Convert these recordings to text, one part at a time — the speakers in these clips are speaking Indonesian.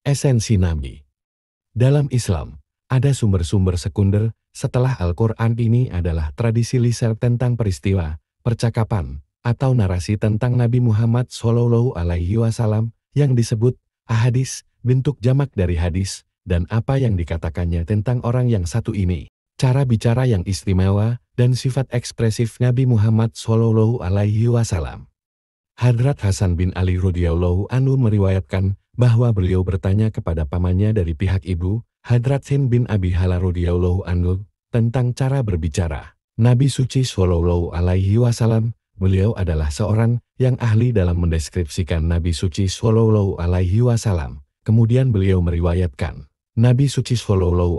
Esensi Nabi. Dalam Islam, ada sumber-sumber sekunder setelah Al-Quran. Ini adalah tradisi lisan tentang peristiwa, percakapan, atau narasi tentang Nabi Muhammad SAW yang disebut ahadis, bentuk jamak dari hadis, dan apa yang dikatakannya tentang orang yang satu ini. Cara bicara yang istimewa dan sifat ekspresif Nabi Muhammad SAW. Hadrat Hasan bin Ali radhiyallahu anhu meriwayatkan bahwa beliau bertanya kepada pamannya dari pihak ibu, Hadrat Hind bin Abi Hala radhiyallahu anhu, tentang cara berbicara. Nabi suci SAW, beliau adalah seorang yang ahli dalam mendeskripsikan Nabi suci SAW. Kemudian beliau meriwayatkan, Nabi suci SAW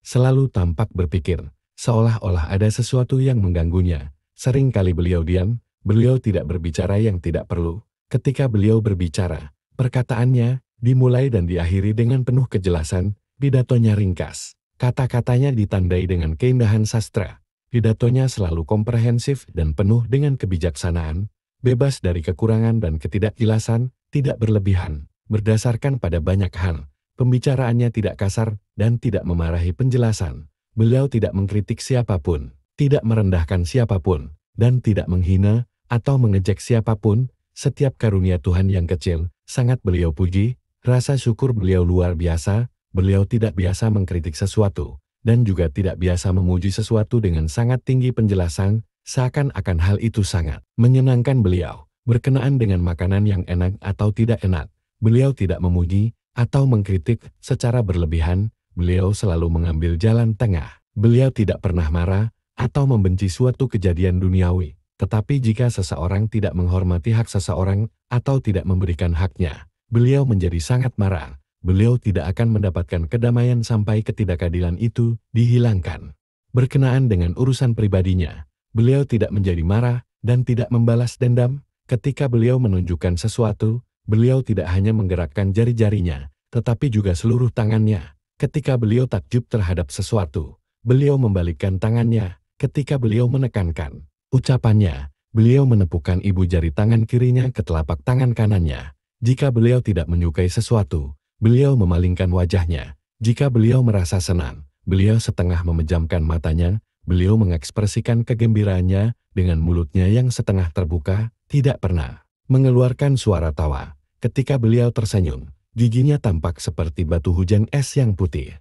selalu tampak berpikir, seolah-olah ada sesuatu yang mengganggunya. Seringkali beliau diam, beliau tidak berbicara yang tidak perlu. Ketika beliau berbicara, perkataannya dimulai dan diakhiri dengan penuh kejelasan, pidatonya ringkas. Kata-katanya ditandai dengan keindahan sastra. Pidatonya selalu komprehensif dan penuh dengan kebijaksanaan, bebas dari kekurangan dan ketidakjelasan, tidak berlebihan, berdasarkan pada banyak hal. Pembicaraannya tidak kasar dan tidak memarahi penjelasan. Beliau tidak mengkritik siapapun, tidak merendahkan siapapun, dan tidak menghina atau mengejek siapapun. Setiap karunia Tuhan yang kecil, sangat beliau puji. Rasa syukur beliau luar biasa. Beliau tidak biasa mengkritik sesuatu, dan juga tidak biasa memuji sesuatu dengan sangat tinggi penjelasan, seakan-akan hal itu sangat menyenangkan beliau. Berkenaan dengan makanan yang enak atau tidak enak, beliau tidak memuji atau mengkritik secara berlebihan. Beliau selalu mengambil jalan tengah. Beliau tidak pernah marah atau membenci suatu kejadian duniawi. Tetapi jika seseorang tidak menghormati hak seseorang atau tidak memberikan haknya, beliau menjadi sangat marah. Beliau tidak akan mendapatkan kedamaian sampai ketidakadilan itu dihilangkan. Berkenaan dengan urusan pribadinya, beliau tidak menjadi marah dan tidak membalas dendam. Ketika beliau menunjukkan sesuatu, beliau tidak hanya menggerakkan jari-jarinya, tetapi juga seluruh tangannya. Ketika beliau takjub terhadap sesuatu, beliau membalikkan tangannya. Ketika beliau menekankan ucapannya, beliau menepukkan ibu jari tangan kirinya ke telapak tangan kanannya. Jika beliau tidak menyukai sesuatu, beliau memalingkan wajahnya. Jika beliau merasa senang, beliau setengah memejamkan matanya. Beliau mengekspresikan kegembiraannya dengan mulutnya yang setengah terbuka, tidak pernah mengeluarkan suara tawa. Ketika beliau tersenyum, giginya tampak seperti batu hujan es yang putih.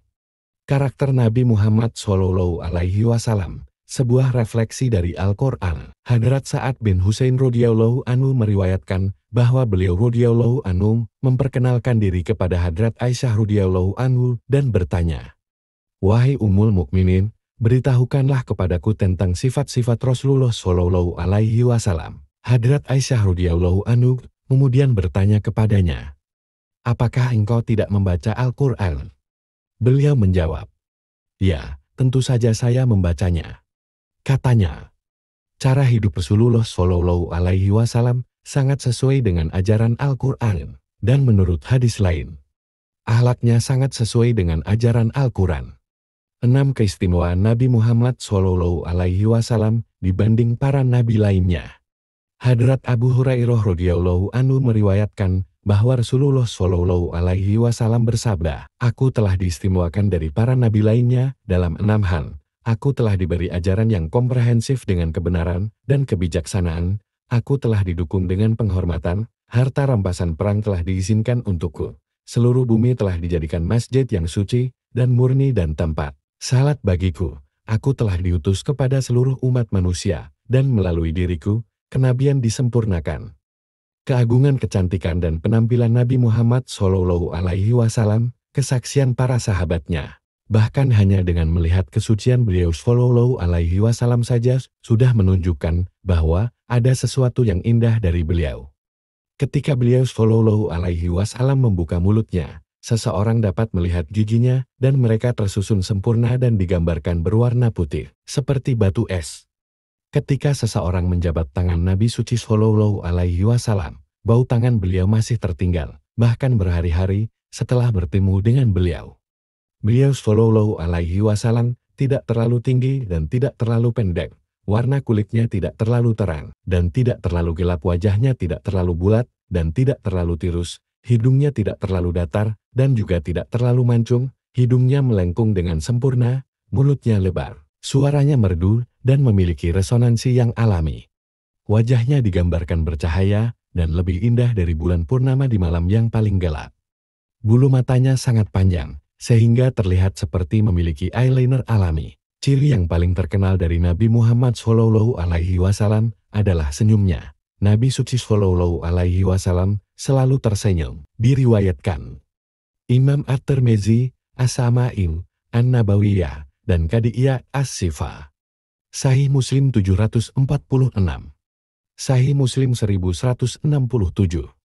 Karakter Nabi Muhammad SAW, sebuah refleksi dari Al-Quran. Hadrat Sa'ad bin Husain radhiyallahu anhu meriwayatkan bahwa beliau radhiyallahu anhu memperkenalkan diri kepada Hadrat Aisyah radhiyallahu anhu dan bertanya, "Wahai Ummul Mukminin, beritahukanlah kepadaku tentang sifat-sifat Rasulullah SAW." Hadrat Aisyah radhiyallahu anhu kemudian bertanya kepadanya, "Apakah engkau tidak membaca Al-Quran?" Beliau menjawab, "Ya, tentu saja saya membacanya." Katanya, cara hidup Rasulullah SAW sangat sesuai dengan ajaran Al-Quran, dan menurut hadis lain, akhlaknya sangat sesuai dengan ajaran Al-Quran. 6 keistimewaan Nabi Muhammad SAW dibanding para nabi lainnya. Hadrat Abu Hurairah radhiyallahu anhu meriwayatkan bahwa Rasulullah SAW bersabda, "Aku telah diistimewakan dari para nabi lainnya dalam 6 hal. Aku telah diberi ajaran yang komprehensif dengan kebenaran dan kebijaksanaan. Aku telah didukung dengan penghormatan. Harta rampasan perang telah diizinkan untukku. Seluruh bumi telah dijadikan masjid yang suci dan murni dan tempat salat bagiku. Aku telah diutus kepada seluruh umat manusia, dan melalui diriku, kenabian disempurnakan." Keagungan kecantikan dan penampilan Nabi Muhammad SAW, kesaksian para sahabatnya. Bahkan hanya dengan melihat kesucian beliau SAW saja sudah menunjukkan bahwa ada sesuatu yang indah dari beliau. Ketika beliau SAW membuka mulutnya, seseorang dapat melihat giginya dan mereka tersusun sempurna dan digambarkan berwarna putih, seperti batu es. Ketika seseorang menjabat tangan Nabi suci SAW, bau tangan beliau masih tertinggal, bahkan berhari-hari setelah bertemu dengan beliau. Beliau SAW tidak terlalu tinggi dan tidak terlalu pendek. Warna kulitnya tidak terlalu terang dan tidak terlalu gelap. Wajahnya tidak terlalu bulat dan tidak terlalu tirus. Hidungnya tidak terlalu datar dan juga tidak terlalu mancung, hidungnya melengkung dengan sempurna, mulutnya lebar, suaranya merdu dan memiliki resonansi yang alami. Wajahnya digambarkan bercahaya dan lebih indah dari bulan purnama di malam yang paling gelap. Bulu matanya sangat panjang, sehingga terlihat seperti memiliki eyeliner alami. Ciri yang paling terkenal dari Nabi Muhammad SAW adalah senyumnya. Nabi suci SAW selalu tersenyum. Diriwayatkan Imam At-Tirmizi, As-Sama'il, An-Nabawiyah, dan Qadiyah As-Sifa. Sahih Muslim 746. Sahih Muslim 1167.